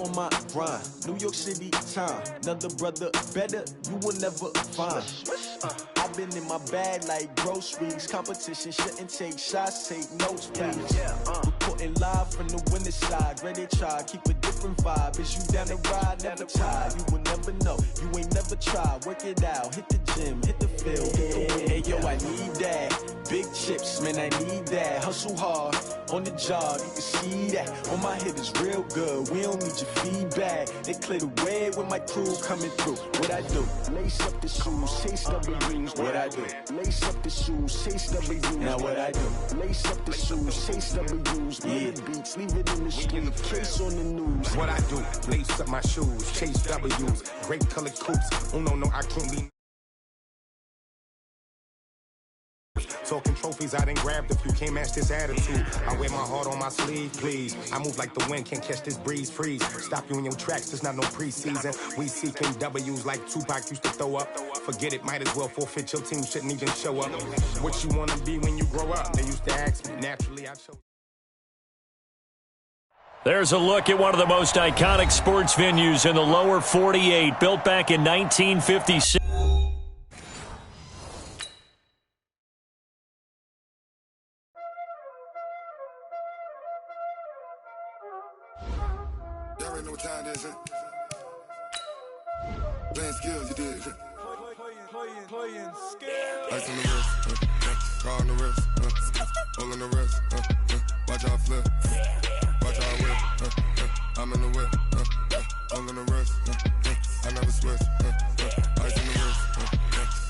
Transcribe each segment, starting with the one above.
on my grind. New York City time. Another brother better, you will never find. I've been in my bag like groceries. Competition shouldn't take shots, take notes, please. Reporting live from the winter side. Ready to try, keep a different vibe. Is you down the ride, never tired. You will never know, you ain't never tried. Work it out, hit the gym, hit the field, hit the win. Hey yo, I need that. Big chips, man, I need that. Hustle hard, on the job, you can see that. On my hit is real good, we don't need your feedback. They clear the way with my crew coming through. What I do? Lace up the shoes, chase W's. What I do? Lace up the shoes, chase W's. Now what I do? Lace up the shoes, chase W's. Yeah. Beats, leave it in the street, case on the news. What I do? Lace up my shoes, chase W's. Great colored coupes. Oh no, I can't be. Talking trophies, I done grabbed a few, can't match this attitude. I wear my heart on my sleeve, please. I move like the wind, can't catch this breeze, freeze. Stop you in your tracks, there's not no preseason. We seeking W's like Tupac used to throw up. Forget it, might as well forfeit, your team shouldn't even show up. What you wanna be when you grow up? They used to ask me, naturally I chose. There's a look at one of the most iconic sports venues in the lower 48, built back in 1956. Y'all already know what time it is, huh? Playing skills, you did. Playing skills. Ice on the wrist, car on the wrist, all on the wrist, watch out flip, watch out whip, I'm in the whip, all on the wrist, I never switch, ice on the wrist,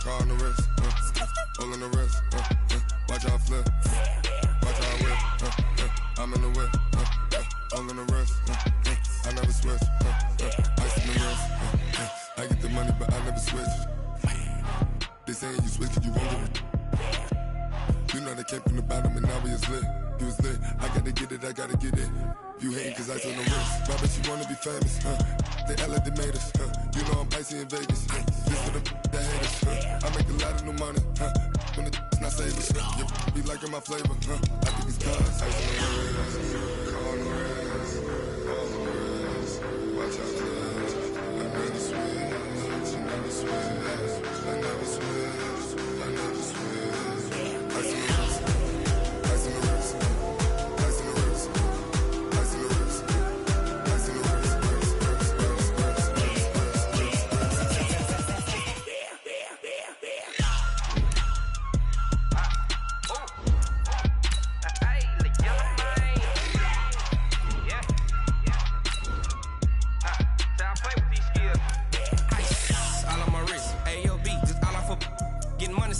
car on the wrist, all on the wrist, watch out flip, watch out whip, I'm in the whip, all on the wrist, I never switch, ice on the wrist, I get the money but I never switch. They saying you switch cause you won't get it. You know they came from the bottom and now we is lit. You was lit, I gotta get it, I gotta get it. You hating cause ice on the wrist. Why bet you wanna be famous, They LA they made us, You know I'm icy in Vegas, This for the haters, I make a lot of new money, When it's not savers, You be liking my flavor, I think it's cause ice on the wrist, car on the wrist, all on the wrist, watch out for this. I never switch, I never switch, I never switch, I never switch. Ice on the wrist, ice on the wrist, ice on the wrist, ice on the wrist, ice on the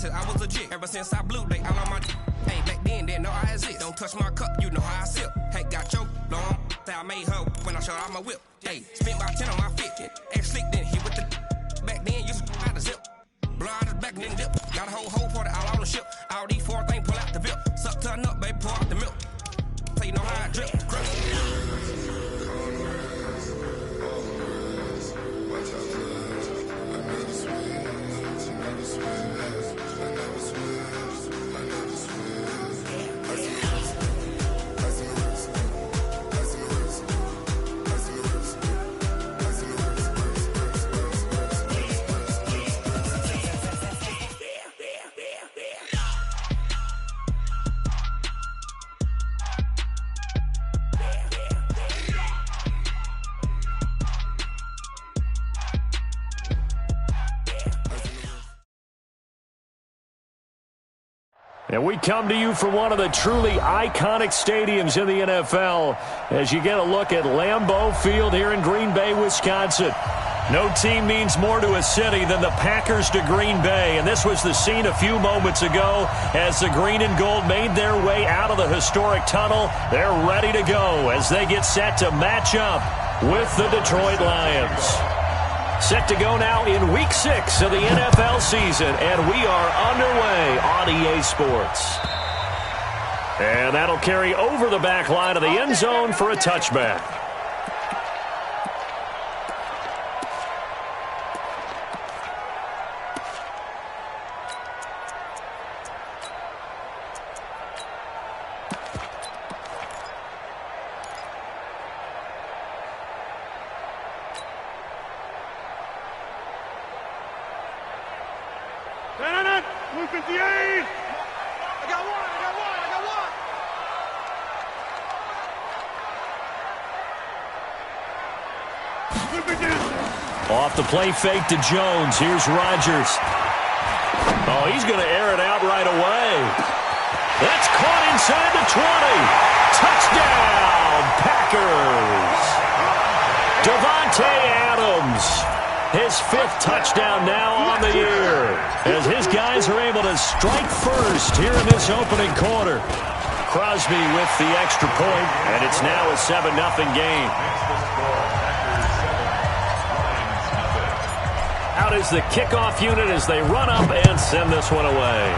I was legit. Ever since I blew, they all on my. Hey, back then, didn't know I exist. Don't touch my cup, you know how I sip. Hey, got choked, long. Say I made her when I showed out my whip. Hey, spent about 10 on my fit. Ex slick, then hit with the. Back then, used to out the zip. Blow out his back, then dip. Got a whole party all on the ship. All these four things pull out the bip. Suck to a nut, baby, pour out the milk. So you know how I drip. Crush. And we come to you from one of the truly iconic stadiums in the NFL as you get a look at Lambeau Field here in Green Bay, Wisconsin. No team means more to a city than the Packers to Green Bay, and this was the scene a few moments ago as the green and gold made their way out of the historic tunnel. They're ready to go as they get set to match up with the Detroit Lions. Set to go now in Week 6 of the NFL season, and we are underway on EA Sports. And that'll carry over the back line of the end zone for a touchback. 58! I got one! Off the play fake to Jones. Here's Rodgers. Oh, he's going to air it out right away. That's caught inside the 20. Touchdown, Packers. Davante Adams. His 5th touchdown now on the year, as his guys are able to strike first here in this opening quarter. Crosby with the extra point, and it's now a 7-0 game. Out is the kickoff unit as they run up and send this one away.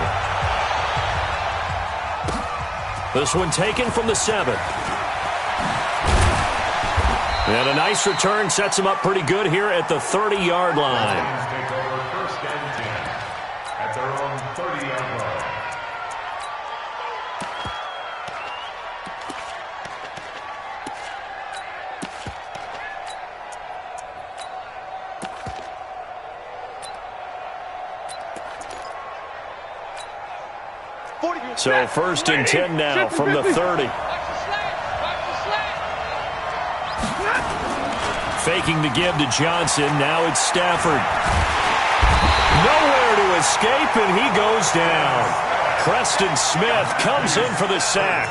This one taken from the 7. And a nice return sets them up pretty good here at the 30-yard line. Take over 1st and 10 at their own 30-yard line. So 1st and 10 now from the 30. Faking the give to Johnson. Now it's Stafford. Nowhere to escape, and he goes down. Preston Smith comes in for the sack.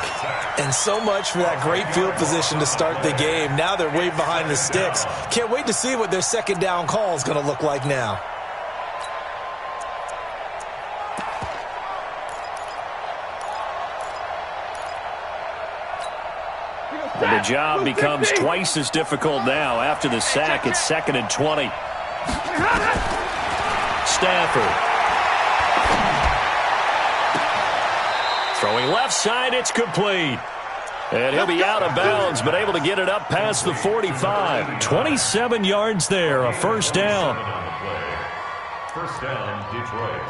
And so much for that great field position to start the game. Now they're way behind the sticks. Can't wait to see what their 2nd down call is going to look like now. And the job becomes twice as difficult now. After the sack, it's 2nd and 20. Stafford. Throwing left side, it's complete. And he'll be out of bounds, but able to get it up past the 45. 27 yards there, a 1st down. 1st down, Detroit.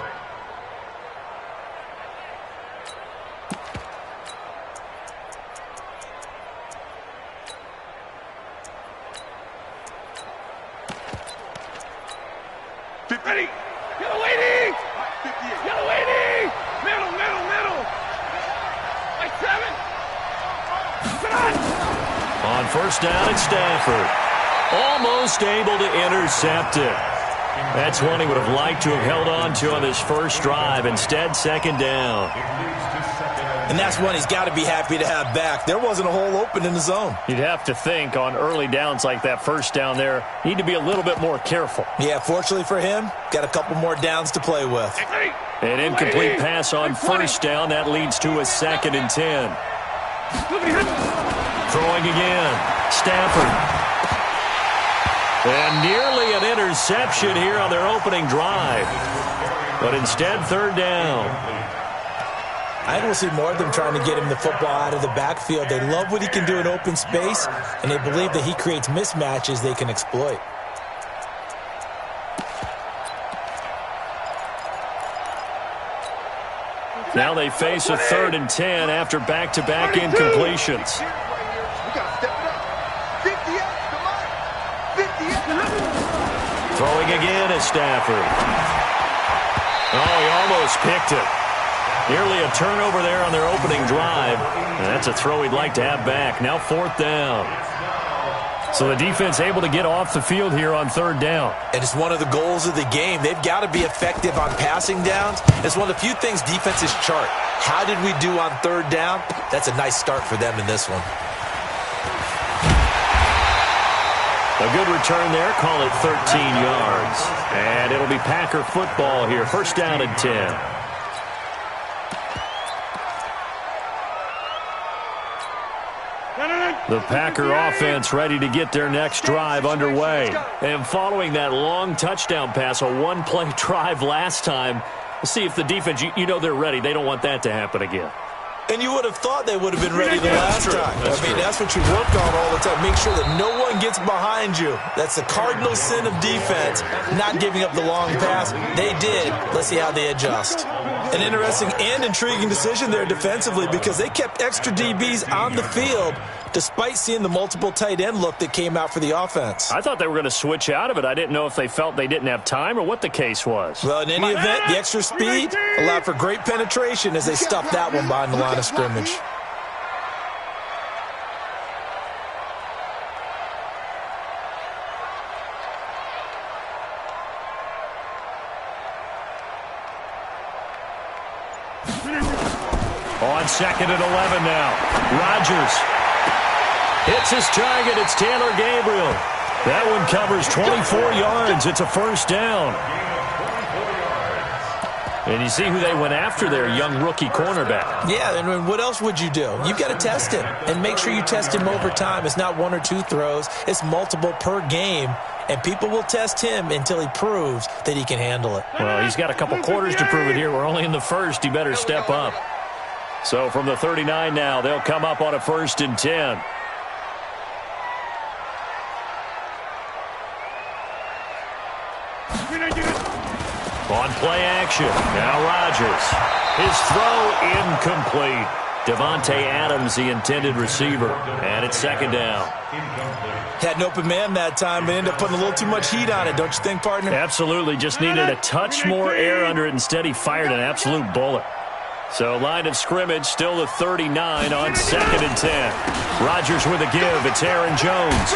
Ready! Yellow lady! Yellow lady! Middle! Like 7! On 1st down, it's Stafford. Almost able to intercept it. That's one he would have liked to have held on to on his first drive. Instead, 2nd down. And that's one he's got to be happy to have back. There wasn't a hole open in the zone. You'd have to think on early downs like that 1st down there, need to be a little bit more careful. Yeah, fortunately for him, got a couple more downs to play with. An incomplete pass on 1st down. That leads to a 2nd and 10. Throwing again. Stafford. And nearly an interception here on their opening drive. But instead, 3rd down. I think we'll see more of them trying to get him the football out of the backfield. They love what he can do in open space, and they believe that he creates mismatches they can exploit. Now they face a 3rd and 10 after back-to-back incompletions. Throwing again is Stafford. Oh, he almost picked it. Nearly a turnover there on their opening drive. And that's a throw he'd like to have back. Now 4th down. So the defense able to get off the field here on 3rd down. And it's one of the goals of the game. They've got to be effective on passing downs. It's one of the few things defenses chart. How did we do on 3rd down? That's a nice start for them in this one. A good return there. Call it 13 yards. And it'll be Packer football here. 1st down and 10. The Packer offense ready to get their next drive underway. And following that long touchdown pass, a one-play drive last time, we'll see if the defense, you know they're ready. They don't want that to happen again. And you would have thought they would have been ready the last time. That's what you work on all the time. Make sure that no one gets behind you. That's the cardinal sin of defense, not giving up the long pass. They did. Let's see how they adjust. An interesting and intriguing decision there defensively because they kept extra DBs on the field despite seeing the multiple tight end look that came out for the offense. I thought they were going to switch out of it. I didn't know if they felt they didn't have time or what the case was. Well, in any event, the extra speed allowed for great penetration as they stuffed that one behind the line of scrimmage. On 2nd and 11 now. Rodgers hits his target. It's Taylor Gabriel. That one covers 24 yards. It's a first down. And you see who they went after there, young rookie cornerback. Yeah, and what else would you do? You've got to test him, and make sure you test him over time. It's not 1 or 2 throws. It's multiple per game, and people will test him until he proves that he can handle it. Well, he's got a couple quarters to prove it here. We're only in the first. He better step up. So from the 39 now, they'll come up on a 1st and 10. On play action, now Rodgers. His throw incomplete. Devontae Adams, the intended receiver. And it's 2nd down. Had an open man that time, but ended up putting a little too much heat on it, don't you think, partner? Absolutely. Just needed a touch more air under it. Instead, he fired an absolute bullet. So line of scrimmage still the 39 on 2nd and 10. Rodgers with a give. It's Aaron Jones.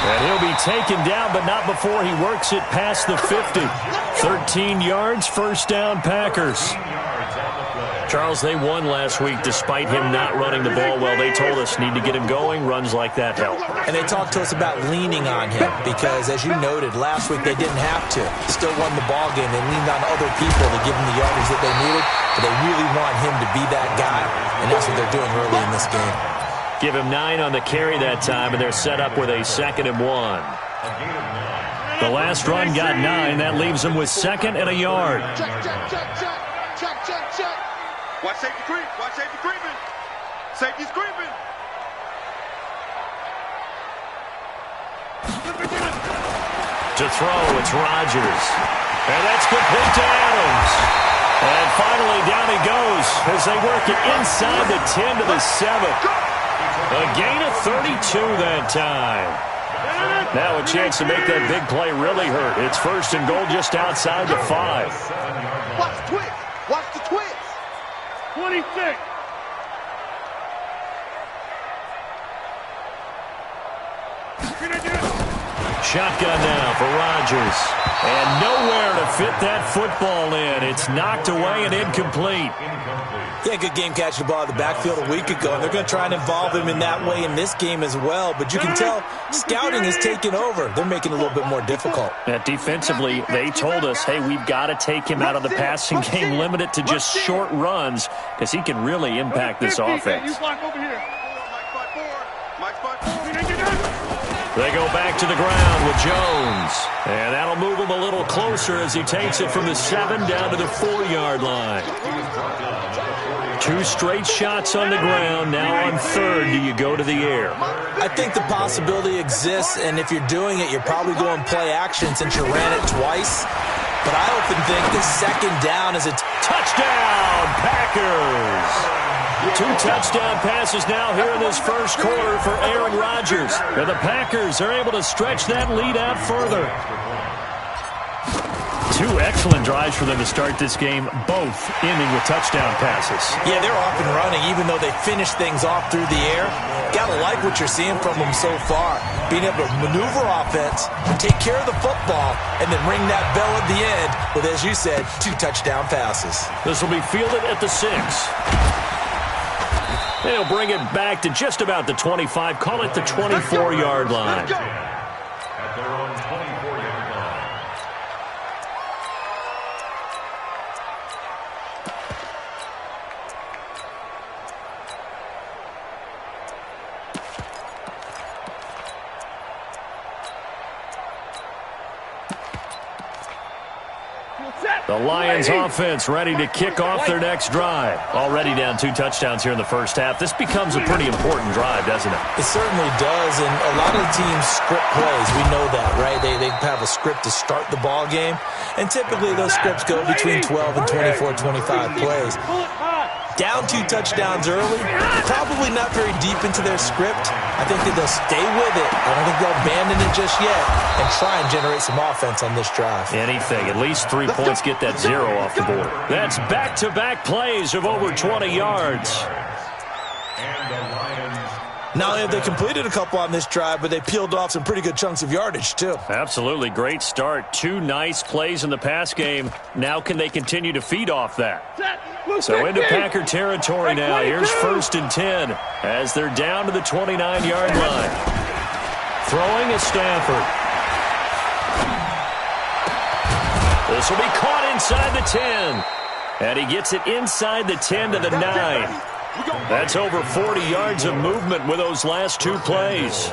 And he'll be taken down, but not before he works it past the 50. 13 yards, first down, Packers. Charles, they won last week despite him not running the ball well. They told us need to get him going. Runs like that help. And they talked to us about leaning on him because, as you noted, last week they didn't have to. Still won the ball game. They leaned on other people to give them the yardage that they needed, but they really want him to be that guy, and that's what they're doing early in this game. Give him 9 on the carry that time, and they're set up with a 2nd and 1. The last run got 9. That leaves them with 2nd and a yard. Check. Watch safety creep. Watch safety creeping. Safety's creeping. To throw, it's Rodgers. And that's complete to Adams. And finally down he goes as they work it inside the 10 to the 7. A gain of 32 that time. Now a chance to make that big play really hurt. It's 1st and goal just outside the 5. Watch the twist. Watch the twist. 26. Shotgun now for Rodgers. And nowhere to fit that football in. It's knocked away and incomplete. Yeah, good game catching the ball in the backfield a week ago, and they're going to try and involve him in that way in this game as well. But you can tell scouting has taken over. They're making it a little bit more difficult. Defensively, they told us, hey, we've got to take him out of the passing game, limit it to just short runs, because he can really impact this offense. They go back to the ground with Jones. And that'll move him a little closer as he takes it from the 7 down to the 4-yard line. 2 straight shots on the ground. Now on 3rd, do you go to the air? I think the possibility exists, and if you're doing it, you're probably going play action since you ran it twice. But I often think the 2nd down is a touchdown, Packers. 2 touchdown passes now here in this first quarter for Aaron Rodgers. And the Packers are able to stretch that lead out further. 2 excellent drives for them to start this game, both ending with touchdown passes. Yeah, they're off and running, even though they finish things off through the air. Gotta like what you're seeing from them so far. Being able to maneuver offense, take care of the football, and then ring that bell at the end with, as you said, 2 touchdown passes. This will be fielded at the 6. They'll bring it back to just about the 25. Call it the 24-yard line. At their own 24-yard line. Set. The Lions offense ready to kick off their next drive. Already down 2 touchdowns here in the first half. This becomes a pretty important drive, doesn't it? It certainly does, and a lot of the teams script plays. We know that, right? They have a script to start the ball game, and typically those scripts go between 12 and 24, 25 plays. Down 2 touchdowns early, probably not very deep into their script. I think that they'll stay with it. I don't think they'll abandon it just yet and try and generate some offense on this drive. Anything, at least 3 points, get that 0 off the board. That's back-to-back plays of over 20 yards. Not only have they completed a couple on this drive, but they peeled off some pretty good chunks of yardage, too. Absolutely. Great start. 2 nice plays in the pass game. Now can they continue to feed off that? So into Packer territory now. Here's 1st and 10 as they're down to the 29-yard line. Throwing is Stafford. This will be caught inside the 10. And he gets it inside the 10 to the 9. That's over 40 yards of movement with those last 2 plays.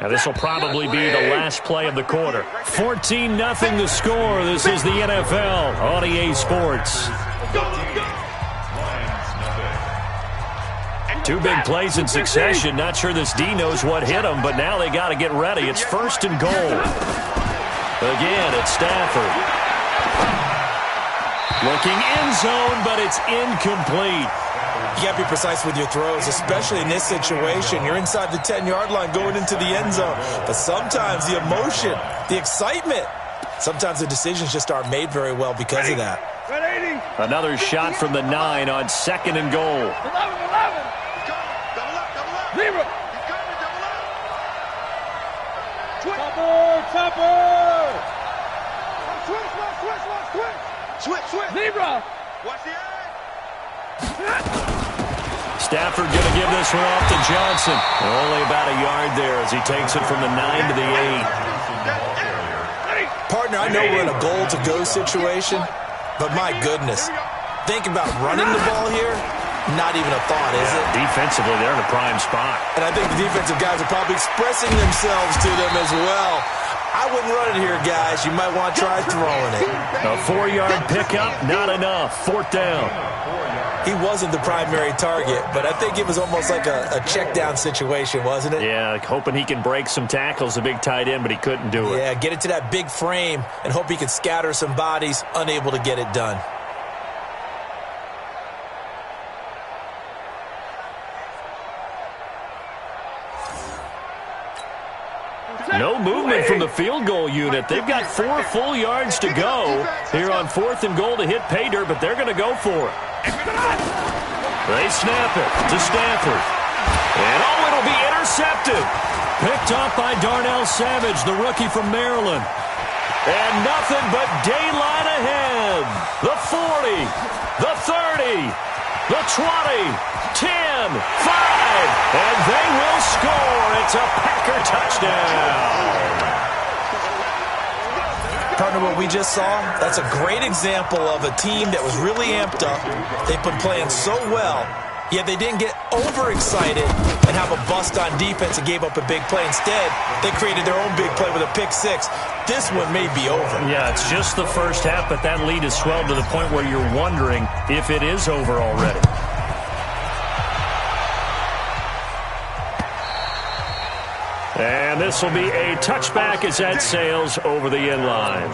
Now this will probably be the last play of the quarter. 14-0 the score. This is the NFL on EA Sports. 2 big plays in succession. Not sure this D knows what hit him, but now they got to get ready. It's 1st and goal. Again, it's Stafford. Looking end zone, but it's incomplete. You got to be precise with your throws, especially in this situation. You're inside the 10-yard line going into the end zone. But sometimes the emotion, the excitement, sometimes the decisions just aren't made very well because of that. Another shot from the 9 on 2nd and goal. 11. Switch. Zebra. Watch the eye. Stafford going to give this one off to Johnson. Only about a yard there as he takes it from the 9 to the 8. Partner, I know we're in a goal-to-go situation, but my goodness, think about running the ball here. Not even a thought, is it? Defensively, they're in a prime spot. And I think the defensive guys are probably expressing themselves to them as well. I wouldn't run it here, guys. You might want to try throwing it. A 4-yard pickup, not enough. 4th down. He wasn't the primary target, but I think it was almost like a check-down situation, wasn't it? Yeah, like hoping he can break some tackles, a big tight end, but he couldn't do it. Yeah, get it to that big frame and hope he can scatter some bodies, unable to get it done. No movement from the field goal unit. They've got 4 full yards to go here on 4th and goal to hit pay dirt, but they're going to go for it. They snap it to Stafford. And it'll be intercepted. Picked off by Darnell Savage, the rookie from Maryland. And nothing but daylight ahead. The 40, the 30, the 20, 10, 5, and they will score. It's a Packer touchdown. Partner, what we just saw, that's a great example of a team that was really amped up. They've been playing so well, yet they didn't get overexcited and have a bust on defense and gave up a big play. Instead, they created their own big play with a pick 6. This one may be over. Yeah, it's just the first half, but that lead has swelled to the point where you're wondering if it is over already. And this will be a touchback as that sails over the end line.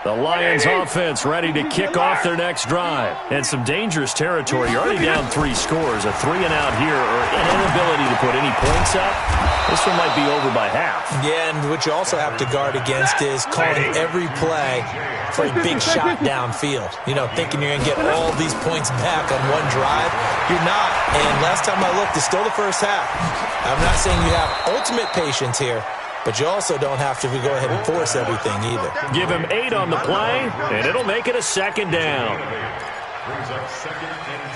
The Lions offense ready to kick off their next drive. And some dangerous territory. You're already down 3 scores. A 3-and-out here or an inability to put any points up. This one might be over by half. Yeah, and what you also have to guard against is calling every play for a big shot downfield. You know, thinking you're going to get all these points back on one drive. You're not. And last time I looked, it's still the first half. I'm not saying you have ultimate patience here, but you also don't have to go ahead and force everything either. Give him 8 on the play, and it'll make it a 2nd down.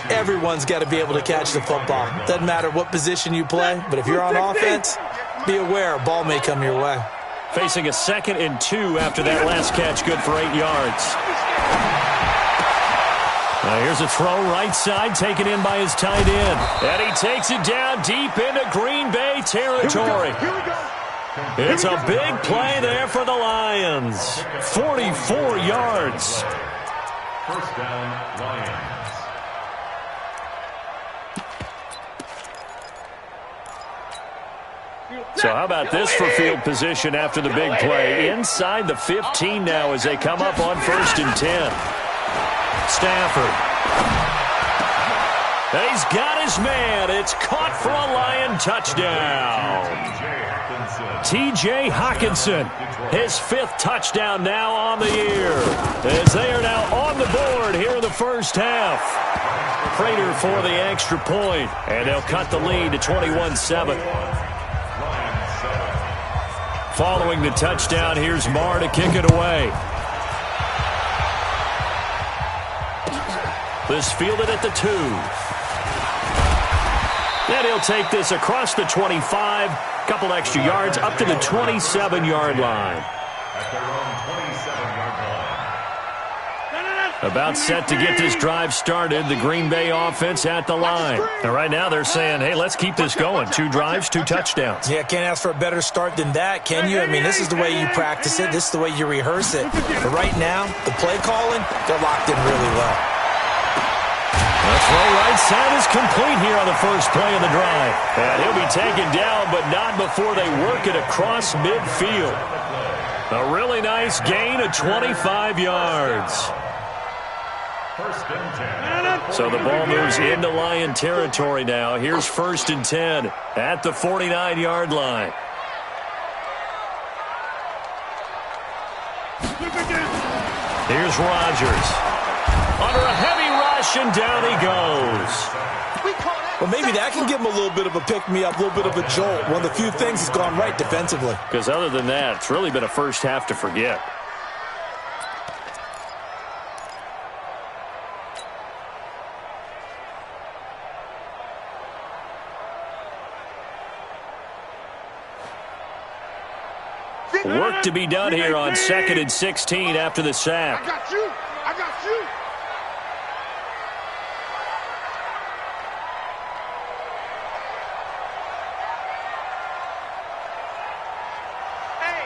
Everyone's got to be able to catch the football. Doesn't matter what position you play, but if you're on offense, be aware a ball may come your way. Facing a 2nd and 2 after that last catch, good for 8 yards. Now here's a throw right side, taken in by his tight end. And he takes it down deep into Green Bay territory. Here we go. It's a big play there for the Lions. 44 yards. First down, Lions. So how about this for field position after the big play? Inside the 15 now as they come up on 1st and 10. Stafford. And he's got his man. It's caught for a Lion touchdown. T.J. Hockenson, his 5th touchdown now on the year, as they are now on the board here in the first half. Prater for the extra point, and they'll cut the lead to 21-7. Following the touchdown, here's Marr to kick it away. This fielded at the 2. And he'll take this across the 25, couple extra yards, up to the 27-yard line. At their own 27-yard line. About set to get this drive started, the Green Bay offense at the line. And right now they're saying, hey, let's keep this going. 2 drives, 2 touchdowns. Yeah, can't ask for a better start than that, can you? I mean, this is the way you practice it. This is the way you rehearse it. But right now, the play calling, they're locked in really well. The throw right side is complete here on the first play of the drive. And he'll be taken down, but not before they work it across midfield. A really nice gain of 25 yards. First and 10. So the ball moves into Lion territory now. Here's 1st and 10 at the 49-yard line. Here's Rodgers. Under a heavy rush, and down he goes. Well, maybe that can give him a little bit of a pick-me-up, a little bit of a jolt. One of the few things that's gone right defensively. Because other than that, it's really been a first half to forget. Work to be done here on 2nd and 16 after the sack. I got you. I got you. Hey,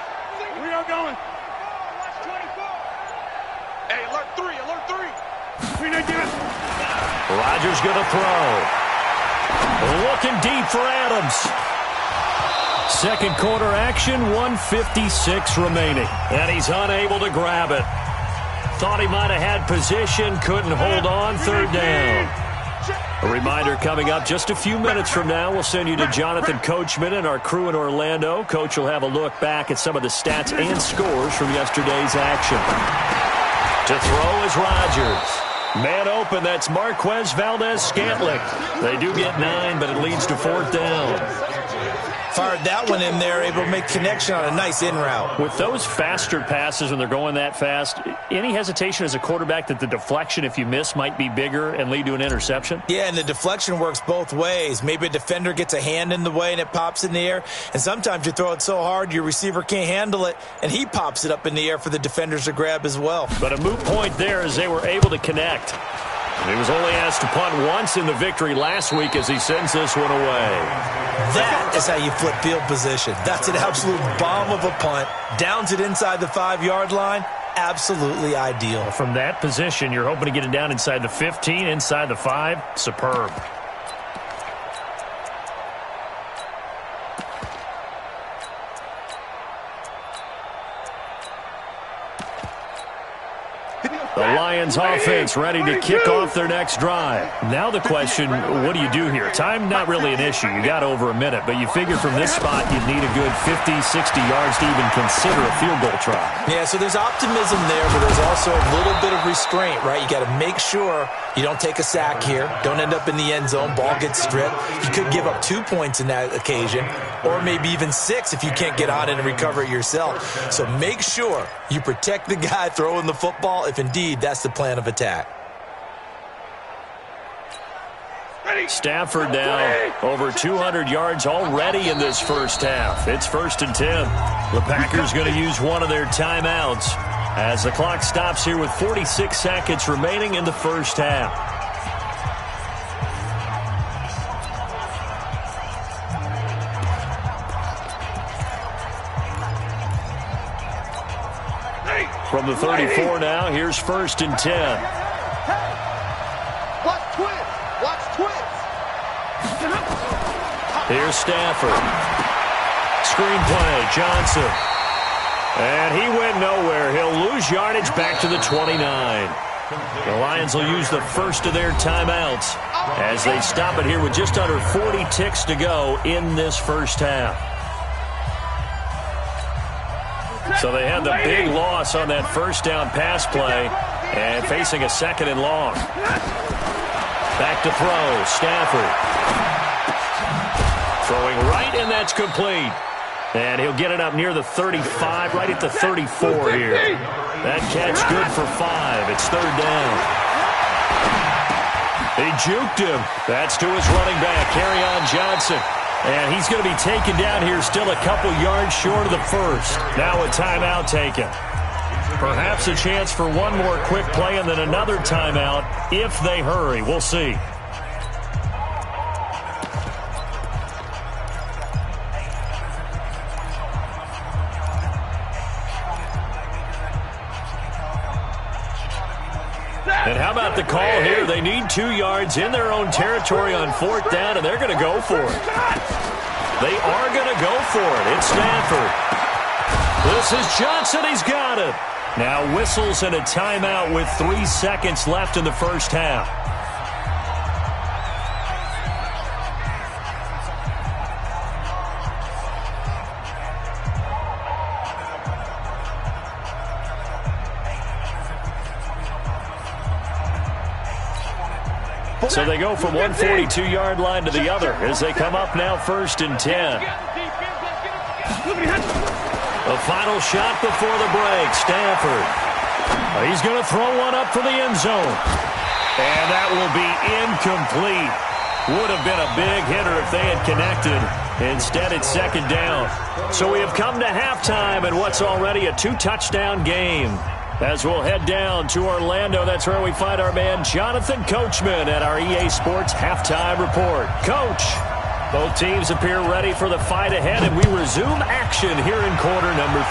we are going. Watch 24. Hey, alert 3, alert 3. We need this. Rodgers going to throw. Looking deep for Adams. Second quarter action, 1:56 remaining. And he's unable to grab it. Thought he might have had position, couldn't hold on, 3rd down. A reminder coming up just a few minutes from now, we'll send you to Jonathan Coachman and our crew in Orlando. Coach will have a look back at some of the stats and scores from yesterday's action. To throw is Rodgers. Man open, that's Marquez Valdez-Scantling. They do get 9, but it leads to 4th down. Fired that one in there, able to make connection on a nice in route. With those faster passes when they're going that fast, any hesitation as a quarterback that the deflection, if you miss, might be bigger and lead to an interception? Yeah, and the deflection works both ways. Maybe a defender gets a hand in the way and it pops in the air, and sometimes you throw it so hard your receiver can't handle it, and he pops it up in the air for the defenders to grab as well. But a moot point there as they were able to connect. He was only asked to punt once in the victory last week as he sends this one away. That is how you flip field position. That's an absolute bomb of a punt. Downs it inside the 5-yard line. Absolutely ideal. From that position, you're hoping to get it down inside the 15, inside the 5. Superb. The Lions offense ready to kick off their next drive. Now the question, what do you do here? Time not really an issue. You got over a minute, but you figure from this spot you'd need a good 50, 60 yards to even consider a field goal try. Yeah, so there's optimism there, but there's also a little bit of restraint, right? You got to make sure you don't take a sack here. Don't end up in the end zone. Ball gets stripped. You could give up 2 points in that occasion, or maybe even 6 if you can't get on it and recover it yourself. So make sure you protect the guy throwing the football if indeed that's the plan of attack. Stafford now over 200 yards already in this first half. It's 1st and 10. The Packers going to use one of their timeouts as the clock stops here with 46 seconds remaining in the first half. From the 34 now, here's 1st and 10. Watch twins. Watch twins. Here's Stafford. Screenplay, Johnson. And he went nowhere. He'll lose yardage back to the 29. The Lions will use the first of their timeouts as they stop it here with just under 40 ticks to go in this first half. So they had the big loss on that first down pass play and facing a 2nd and long. Back to throw, Stafford. Throwing right, and that's complete. And he'll get it up near the 35, right at the 34 here. That catch good for 5. It's 3rd down. He juked him. That's to his running back, Kerryon Johnson. And he's going to be taken down here still a couple yards short of the first. Now a timeout taken. Perhaps a chance for one more quick play and then another timeout if they hurry. We'll see. And how about the call here? They need 2 yards in their own territory on 4th down, and they're going to go for it. They are going to go for it. It's Stafford. This is Johnson. He's got it. Now whistles and a timeout with 3 seconds left in the first half. So they go from one 42-yard line to the other as they come up now 1st and 10. The final shot before the break, Stafford. He's going to throw one up for the end zone. And that will be incomplete. Would have been a big hitter if they had connected. Instead, it's 2nd down. So we have come to halftime in what's already a 2-touchdown game. As we'll head down to Orlando, that's where we find our man Jonathan Coachman at our EA Sports Halftime Report. Coach, both teams appear ready for the fight ahead, and we resume action here in quarter number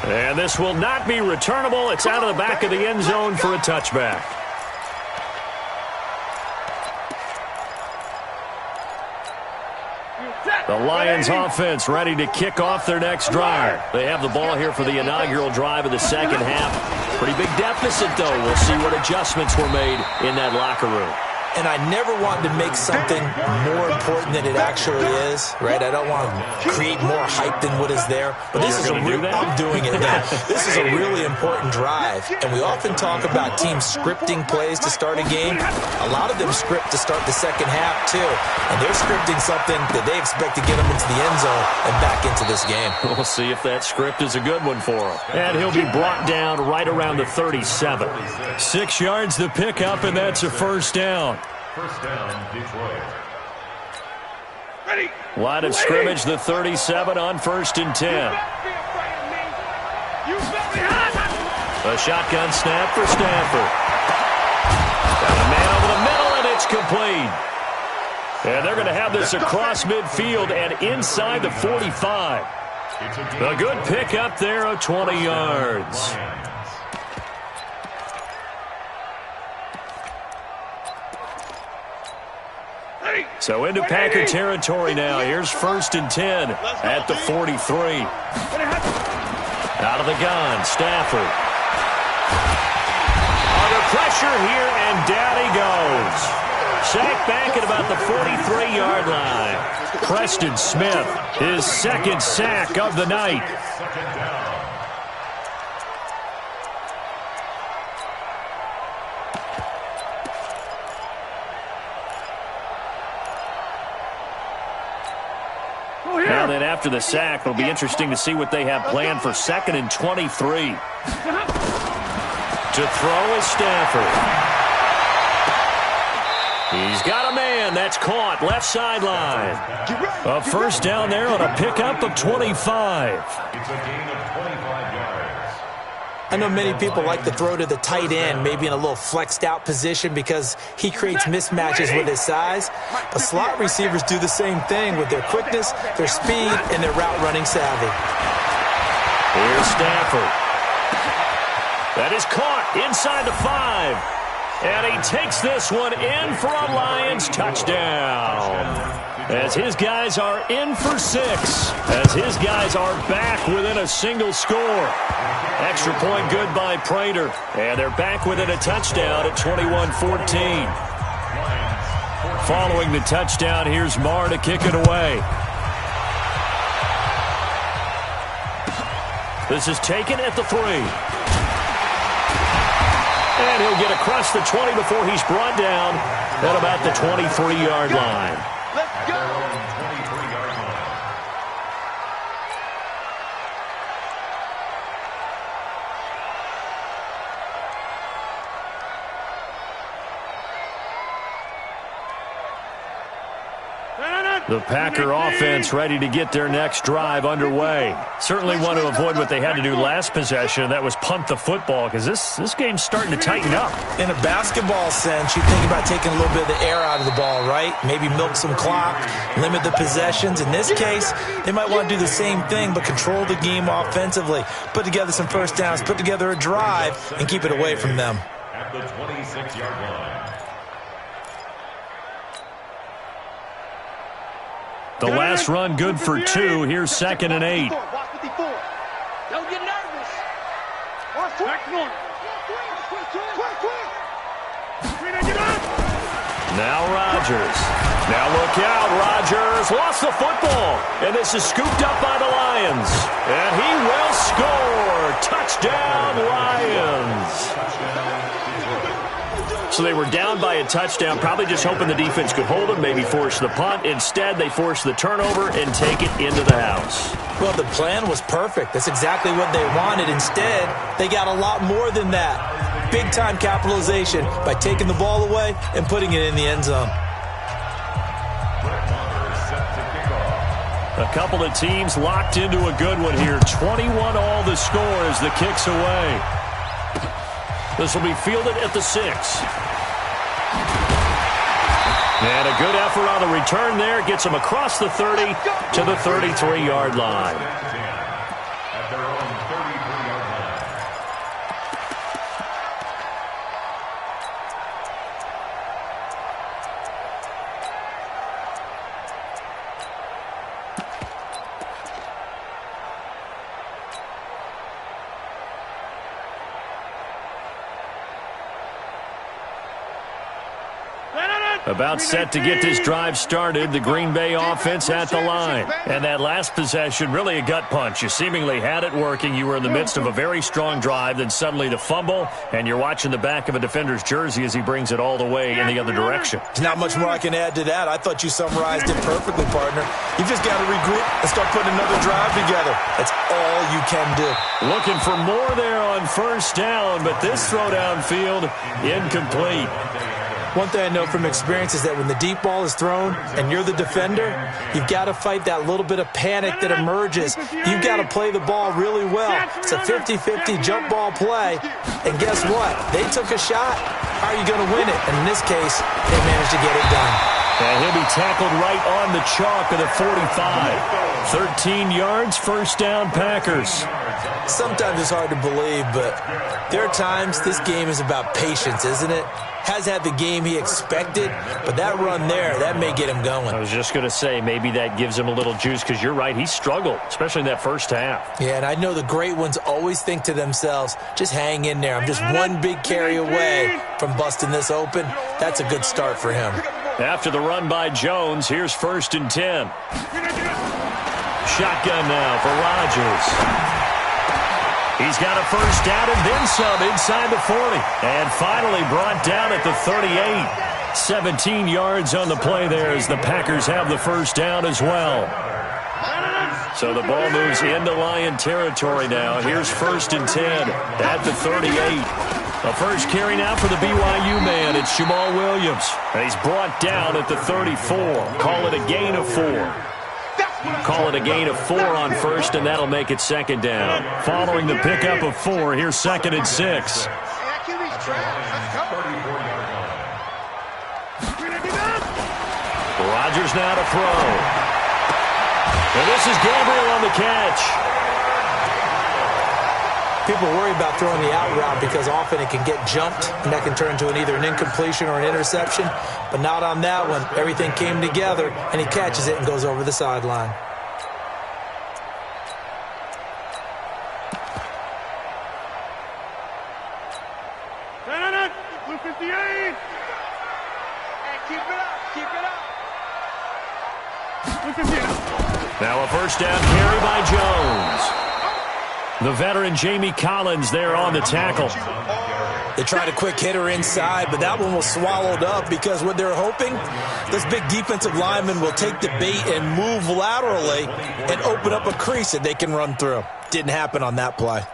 3. And this will not be returnable. It's out of the back of the end zone for a touchback. The Lions offense ready to kick off their next drive. They have the ball here for the inaugural drive of the second half. Pretty big deficit, though. We'll see what adjustments were made in that locker room. And I never want to make something more important than it actually is, right? I don't want to create more hype than what is there. But this is I'm doing it now. This is a really important drive. And we often talk about teams scripting plays to start a game. A lot of them script to start the second half, too. And they're scripting something that they expect to get them into the end zone and back into this game. We'll see if that script is a good one for him. And he'll be brought down right around the 37. 6 yards to pick up, and that's a first down. First down, Detroit. Line of scrimmage, the 37 on 1st and 10. A shotgun snap for Stafford. Got a man over the middle, and it's complete. And they're going to have this across midfield and inside the 45. A good pick up there of 20 yards. So into Packer territory now. Here's 1st and 10 at the 43. Out of the gun, Stafford. Under pressure here, and down he goes. Sacked back at about the 43-yard line. Preston Smith, his 2nd sack of the night. Now then, after the sack, it'll be interesting to see what they have planned for 2nd and 23. To throw is Stafford. He's got a man. That's caught. Left sideline. A first down there on a pickup of 25. It's a gain of 25 yards. I know many people like to throw to the tight end, maybe in a little flexed out position because he creates mismatches with his size. But slot receivers do the same thing with their quickness, their speed, and their route running savvy. Here's Stafford. That is caught inside the 5. And he takes this one in for a Lions touchdown. As his guys are in for 6. As his guys are back within a single score. Extra point good by Prater. And they're back within a touchdown at 21-14. Following the touchdown, here's Marr to kick it away. This is taken at the 3. And he'll get across the 20 before he's brought down at about the 23-yard line. Let's go. The Packer offense ready to get their next drive underway. Certainly want to avoid what they had to do last possession. That was punt the football because this game's starting to tighten up. In a basketball sense, you think about taking a little bit of the air out of the ball, right? Maybe milk some clock, limit the possessions. In this case, they might want to do the same thing but control the game offensively. Put together some first downs, put together a drive, and keep it away from them. At the 26-yard line. The last run good for 2. Here's 2nd and 8. Don't get nervous. Now Rodgers. Now look out. Rodgers lost the football. And this is scooped up by the Lions. And he will score. Touchdown, Lions. So they were down by a touchdown, probably just hoping the defense could hold them, maybe force the punt. Instead, they force the turnover and take it into the house. Well, the plan was perfect. That's exactly what they wanted. Instead, they got a lot more than that. Big-time capitalization by taking the ball away and putting it in the end zone. A couple of teams locked into a good one here. 21 all the score as the kick's away. This will be fielded at the 6. And a good effort on the return there. Gets him across the 30 to the 33-yard line. At their own 33-yard line. About set to get this drive started, the Green Bay offense at the line. And that last possession, really a gut punch. You seemingly had it working. You were in the midst of a very strong drive, then suddenly the fumble, and you're watching the back of a defender's jersey as he brings it all the way in the other direction. There's not much more I can add to that. I thought you summarized it perfectly, partner. You just got to regroup and start putting another drive together. That's all you can do. Looking for more there on first down, but this throw downfield incomplete. One thing I know from experience is that when the deep ball is thrown and you're the defender, you've got to fight that little bit of panic that emerges. You've got to play the ball really well. It's a 50-50 jump ball play. And guess what? They took a shot. How are you going to win it? And in this case, they managed to get it done. And he'll be tackled right on the chalk of the 45. 13 yards, first down, Packers. Sometimes it's hard to believe, but there are times this game is about patience, isn't it? Has had the game he expected, but that run there, that may get him going. I was just going to say, maybe that gives him a little juice, because you're right, he struggled, especially in that first half. Yeah, and I know the great ones always think to themselves, just hang in there. I'm just one big carry away from busting this open. That's a good start for him. After the run by Jones, here's 1st and 10. Shotgun now for Rodgers. He's got a first down and then some inside the 40. And finally brought down at the 38. 17 yards on the play there as the Packers have the first down as well. So the ball moves into Lion territory now. Here's 1st and 10 at the 38. A first carry now for the BYU man. It's Jamal Williams. And he's brought down at the 34. Call it a gain of 4. Call it a gain of 4 on first, and that'll make it second down. Following the pickup of 4, here's 2nd and 6. Rodgers now to throw. And this is Gabriel on the catch. People worry about throwing the out route because often it can get jumped, and that can turn into either an incompletion or an interception. But not on that one. Everything came together, and he catches it and goes over the sideline. Blue 58. Hey, keep it up. Keep it up. Blue 58. Now a first down carry by Jones. The veteran Jamie Collins there on the tackle. They tried a quick hitter inside, but that one was swallowed up because what they're hoping, this big defensive lineman will take the bait and move laterally and open up a crease that they can run through. Didn't happen on that play.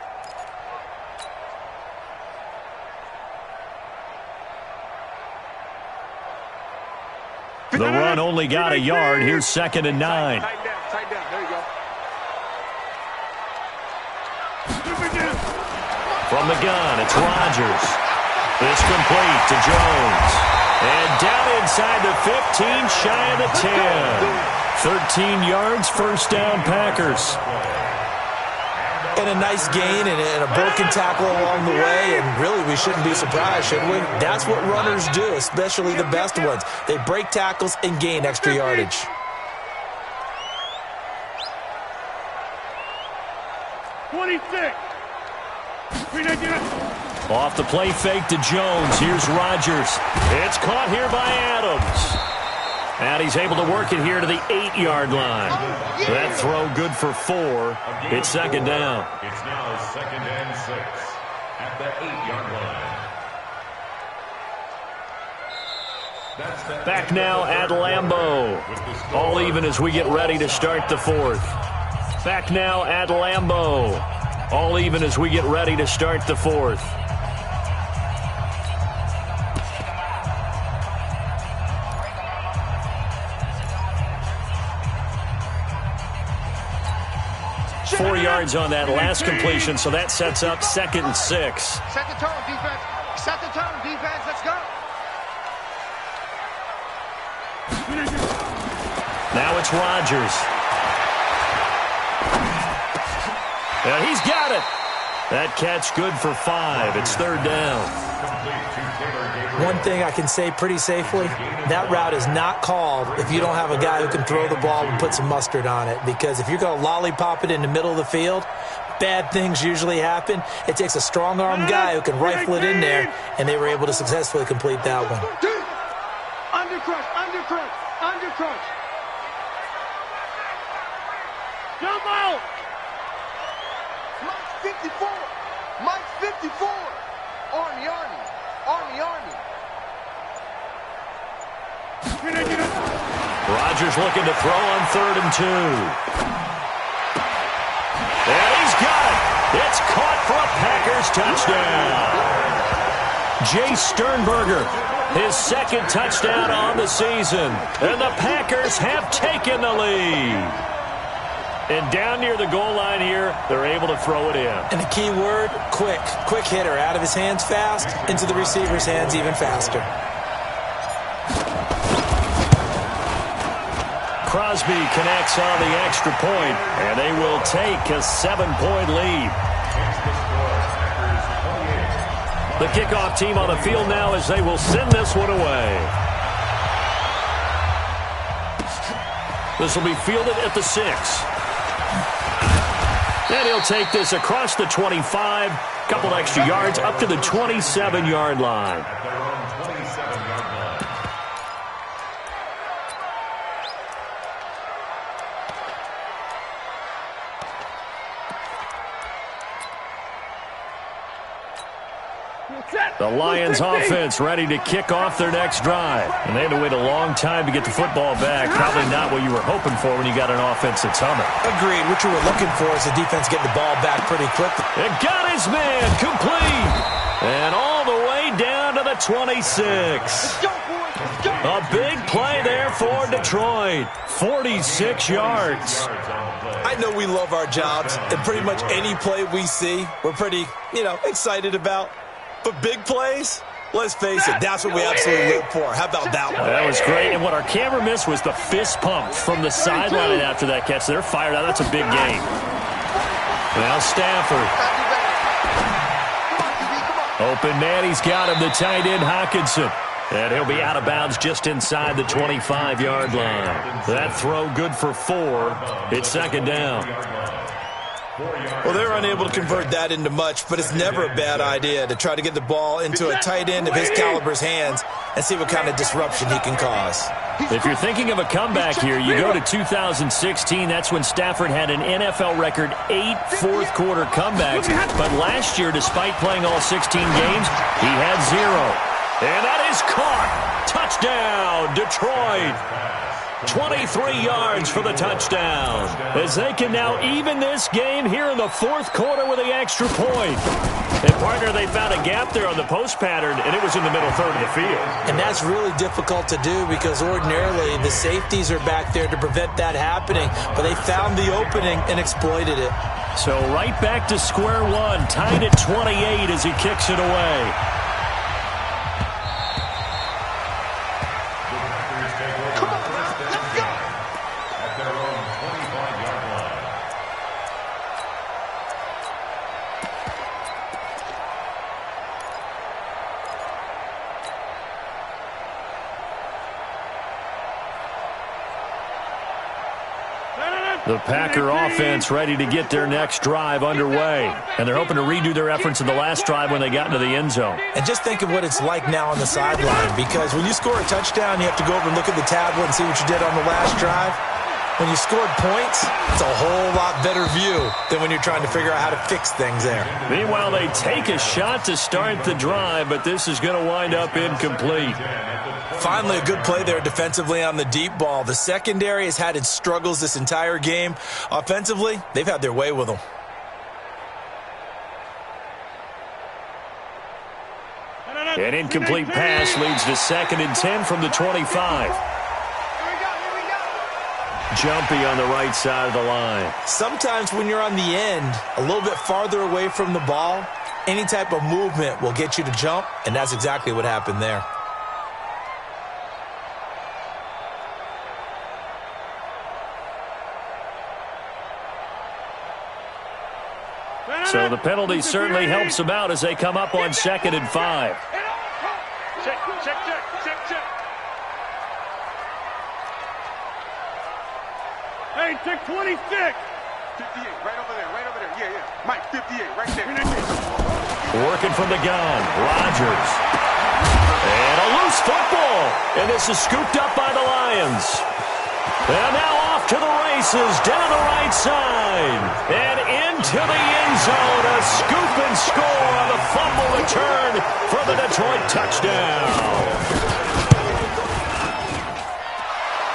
The run only got a yard. Here's 2nd and 9. Tight down. There you go. From the gun, it's Rodgers. It's complete to Jones. And down inside the 15, shy of the 10. 13 yards, first down, Packers. And a nice gain and a broken tackle along the way, and really we shouldn't be surprised, should we? That's what runners do, especially the best ones. They break tackles and gain extra yardage. Off the play fake to Jones. Here's Rodgers. It's caught here by Adams. And he's able to work it here to the 8-yard line. That throw good for 4. It's second down. It's now 2nd and 6 at the 8-yard line. Back now at Lambeau. All even as we get ready to start the 4th. Back now at Lambeau. All even as we get ready to start the 4th. Four yards on that last completion, so that sets up 2nd and 6. Set the tone, defense. Set the tone, defense. Let's go. Now it's Rodgers. And he's got it. That catch good for 5. It's 3rd down. One thing I can say pretty safely, that route is not called if you don't have a guy who can throw the ball and put some mustard on it. Because if you're going to lollipop it in the middle of the field, bad things usually happen. It takes a strong-arm guy who can rifle it in there, and they were able to successfully complete that one. Undercrush. Jump out. Mike's 54. Mike's 54. Army. Rodgers looking to throw on 3rd and 2. And he's got it. It's caught for a Packers touchdown. Jay Sternberger, his 2nd touchdown on the season. And the Packers have taken the lead. And down near the goal line here, they're able to throw it in. And the key word, quick. Quick hitter. Out of his hands fast, into the receiver's hands even faster. Crosby connects on the extra point, and they will take a 7-point lead. The kickoff team on the field now as they will send this one away. This will be fielded at the 6. And he'll take this across the 25, couple extra yards up to the 27-yard line. The Lions offense ready to kick off their next drive. And they had to wait a long time to get the football back. Probably not what you were hoping for when you got an offense that's humming. Agreed. What you were looking for is the defense getting the ball back pretty quickly. And got his man complete. And all 26. A big play there for Detroit. 46 yards. I know we love our jobs, and pretty much any play we see, we're pretty, excited about. But big plays, let's face it, that's what we absolutely live for. How about that one? That was great, and what our camera missed was the fist pump from the sideline after that catch. They're fired out. That's a big game. Now Stafford. Open man, he's got him, the tight end Hockenson. And he'll be out of bounds just inside the 25-yard line. That throw good for 4. It's second down. Well, they're unable to convert that into much, but it's never a bad idea to try to get the ball into a tight end of his caliber's hands and see what kind of disruption he can cause. If you're thinking of a comeback here, you go to 2016. That's when Stafford had an NFL record 8 fourth-quarter comebacks. But last year, despite playing all 16 games, he had 0. And that is caught. Touchdown, Detroit. 23 yards for the touchdown. As they can now even this game here in the fourth quarter with the extra point. And, partner, they found a gap there on the post pattern, and it was in the middle third of the field. And that's really difficult to do because ordinarily the safeties are back there to prevent that happening. But they found the opening and exploited it. So right back to square one, tied at 28 as he kicks it away. The Packer offense ready to get their next drive underway. And they're hoping to redo their efforts in the last drive when they got into the end zone. And just think of what it's like now on the sideline, because when you score a touchdown, you have to go over and look at the tablet and see what you did on the last drive. When you scored points, it's a whole lot better view than when you're trying to figure out how to fix things there. Meanwhile, they take a shot to start the drive, but this is going to wind up incomplete. Finally, a good play there defensively on the deep ball. The secondary has had its struggles this entire game. Offensively, they've had their way with them. An incomplete pass leads to 2nd and 10 from the 25. Jumpy on the right side of the line. Sometimes when you're on the end, a little bit farther away from the ball, any type of movement will get you to jump, and that's exactly what happened there. So the penalty certainly helps them out as they come up on 2nd and 5. Check. Hey, check 26. 58, right over there. Yeah. Mike, 58, right there. Working from the gun, Rodgers. And a loose football. And this is scooped up by the Lions. And now off to the races, down the right side. And into the end zone, a scoop and score on the fumble return for the Detroit touchdown.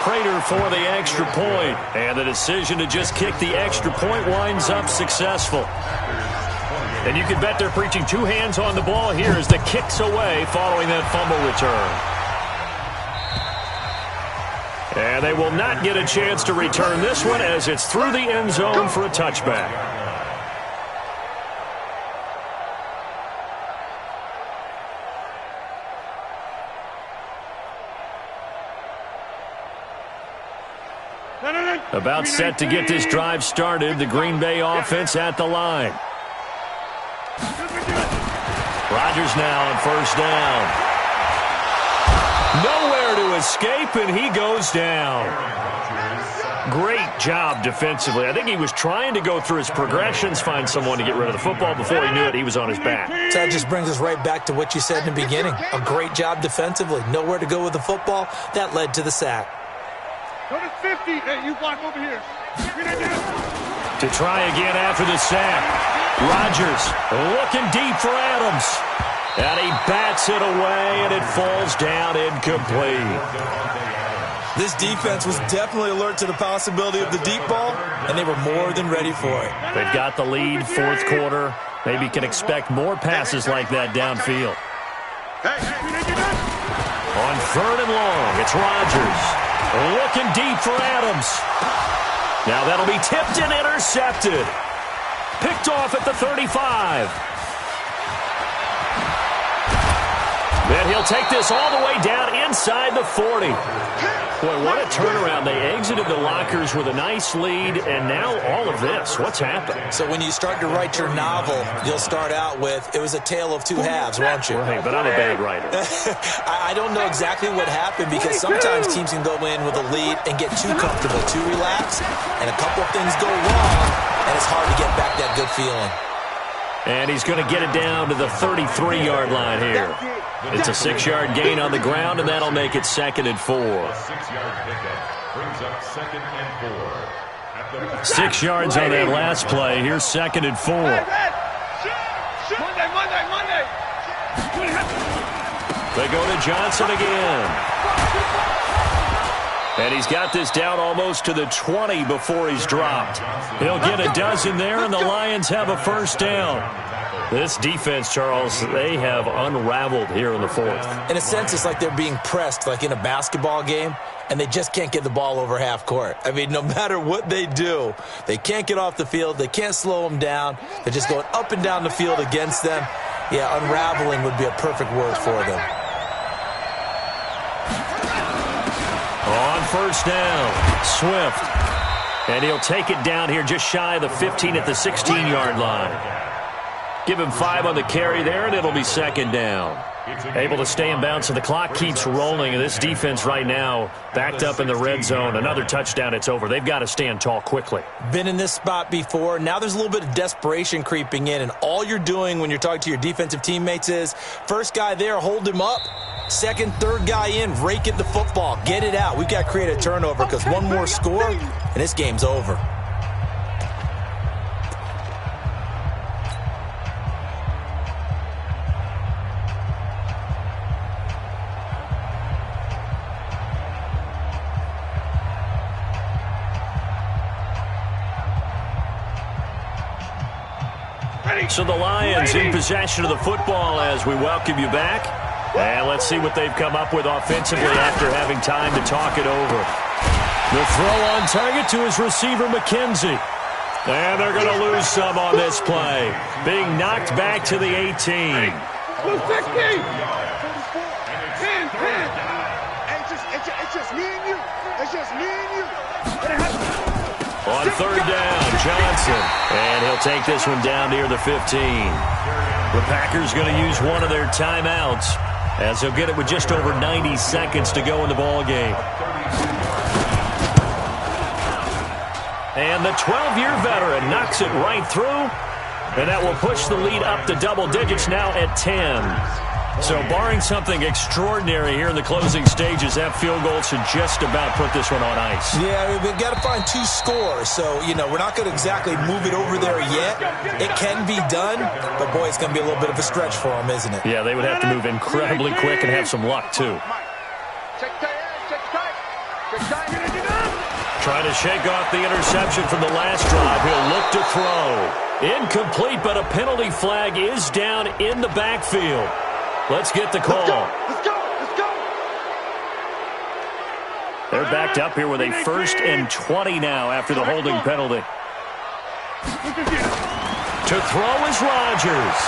Prater for the extra point. And the decision to just kick the extra point winds up successful. And you can bet they're preaching 2 hands on the ball here as the kick's away following that fumble return. And they will not get a chance to return this one as it's through the end zone for a touchback. About set to get this drive started, the Green Bay offense at the line. Rodgers now on 1st down. Nowhere to escape, and he goes down. Great job defensively. I think he was trying to go through his progressions, find someone to get rid of the football. Before he knew it, he was on his back. So that just brings us right back to what you said in the beginning. A great job defensively. Nowhere to go with the football. That led to the sack. Go to 50. Hey, you block over here. To try again after the sack. Rodgers looking deep for Adams. And he bats it away, and it falls down incomplete. This defense was definitely alert to the possibility of the deep ball, and they were more than ready for it. They've got the lead, fourth quarter. Maybe can expect more passes like that downfield. Hey, On 3rd and long, it's Rodgers. Looking deep for Adams. Now that'll be tipped and intercepted. Picked off at the 35. Then he'll take this all the way down inside the 40. Boy, what a turnaround. They exited the lockers with a nice lead, and now all of this. What's happened? So when you start to write your novel, you'll start out with, it was a tale of two halves, won't you? Right, but I'm a bad writer. I don't know exactly what happened because sometimes teams can go in with a lead and get too comfortable, too relaxed, and a couple of things go wrong, and it's hard to get back that good feeling. And he's going to get it down to the 33-yard line here. It's a 6-yard gain on the ground, and that'll make it 2nd and 4. 6-yard pickup brings up 2nd and 4. 6 yards on that last play. Here's 2nd and 4. Monday. They go to Johnson again. And he's got this down almost to the 20 before he's dropped. He'll get a dozen there, and the Lions have a first down. This defense, Charles, they have unraveled here in the 4th. In a sense, it's like they're being pressed, like in a basketball game, and they just can't get the ball over half court. I mean, no matter what they do, they can't get off the field. They can't slow them down. They're just going up and down the field against them. Yeah, unraveling would be a perfect word for them. On first down, Swift. And he'll take it down here just shy of the 15 at the 16-yard line. Give him 5 on the carry there, and it'll be 2nd down. Able to stay in bounds, so the clock keeps rolling. And this defense right now backed up in the red zone. Another touchdown, it's over. They've got to stand tall quickly. Been in this spot before. Now there's a little bit of desperation creeping in, and all you're doing when you're talking to your defensive teammates is, first guy there, hold him up. Second, third guy in, rake at the football. Get it out. We've got to create a turnover because one more score, and this game's over. So the Lions in possession of the football as we welcome you back. And let's see what they've come up with offensively after having time to talk it over. The throw on target to his receiver, McKenzie. And they're going to lose some on this play. Being knocked back to the 18. 10. It's just me and you. It's just me and you. On third down, Johnson. And he'll take this one down near the 15. The Packers going to use one of their timeouts as they'll get it with just over 90 seconds to go in the ball game. And the 12-year veteran knocks it right through. And that will push the lead up to double digits now at 10. So barring something extraordinary here in the closing stages, that field goal should just about put this one on ice. Yeah, we've got to find 2 scores. So, we're not going to exactly move it over there yet. It can be done, but, boy, it's going to be a little bit of a stretch for them, isn't it? Yeah, they would have to move incredibly quick and have some luck, too. Trying to shake off the interception from the last drive. He'll look to throw. Incomplete, but a penalty flag is down in the backfield. Let's get the call. Let's go. They're backed up here with a 1st and 20 now after the holding penalty. To throw is Rodgers.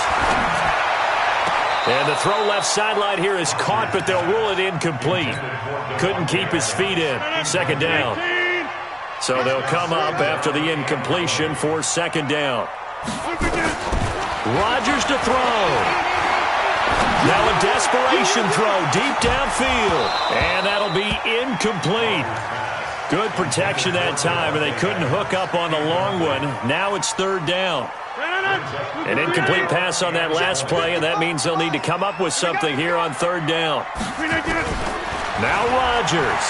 And the throw left sideline here is caught, but they'll rule it incomplete. Couldn't keep his feet in. 2nd down. So they'll come up after the incompletion for 2nd down. Rodgers to throw. Now a desperation throw deep downfield. And that'll be incomplete. Good protection that time, and they couldn't hook up on the long one. Now it's 3rd down. An incomplete pass on that last play, and that means they'll need to come up with something here on 3rd down. Now Rodgers.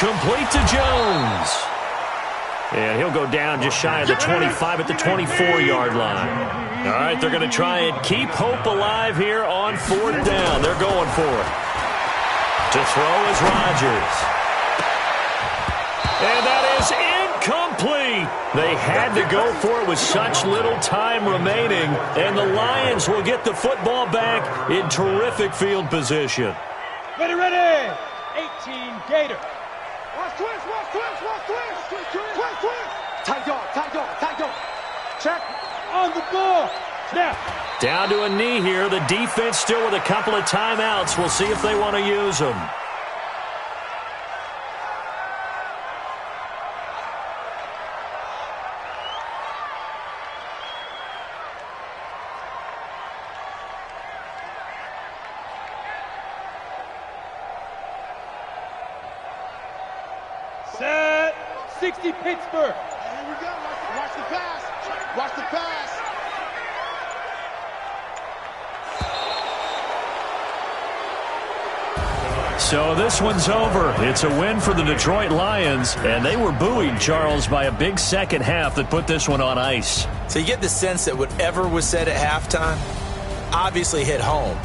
Complete to Jones. And he'll go down just shy of the 25 at the 24-yard line. All right, they're going to try and keep hope alive here on 4th down. They're going for it. To throw is Rodgers. And that is Complete. They had to go for it with such little time remaining, and the Lions will get the football back in terrific field position. Ready, ready. 18 Gator. Watch twist, watch twist, watch twist. Twist, twist. Tight dog, tight dog, tight dog. Check on the ball. Snap. Down to a knee here. The defense still with a couple of timeouts. We'll see if they want to use them. Set. 60 Pittsburgh. Here we go. Watch the pass. Watch the pass. So this one's over. It's a win for the Detroit Lions, and they were buoyed, Charles, by a big second half that put this one on ice. So you get the sense that whatever was said at halftime obviously hit home.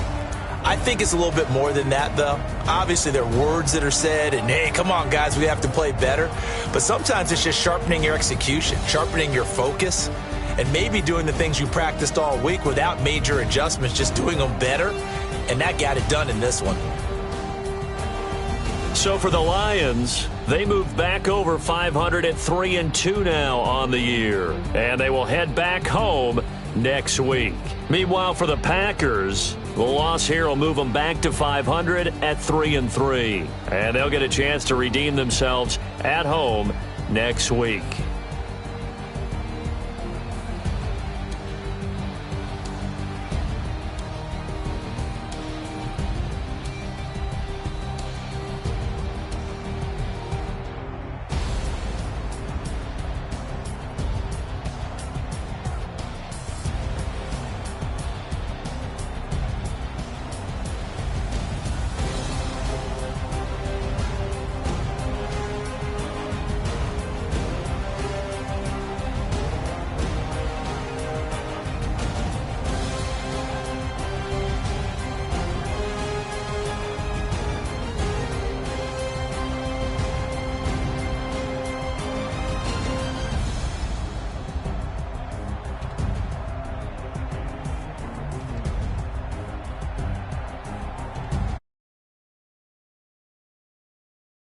I think it's a little bit more than that, though. Obviously, there are words that are said, and, hey, come on, guys, we have to play better. But sometimes it's just sharpening your execution, sharpening your focus, and maybe doing the things you practiced all week without major adjustments, just doing them better, and that got it done in this one. So for the Lions, they move back over 500 at 3-2 now on the year, and they will head back home next week. Meanwhile, for the Packers, the loss here will move them back to 500 at 3-3, and they'll get a chance to redeem themselves at home next week.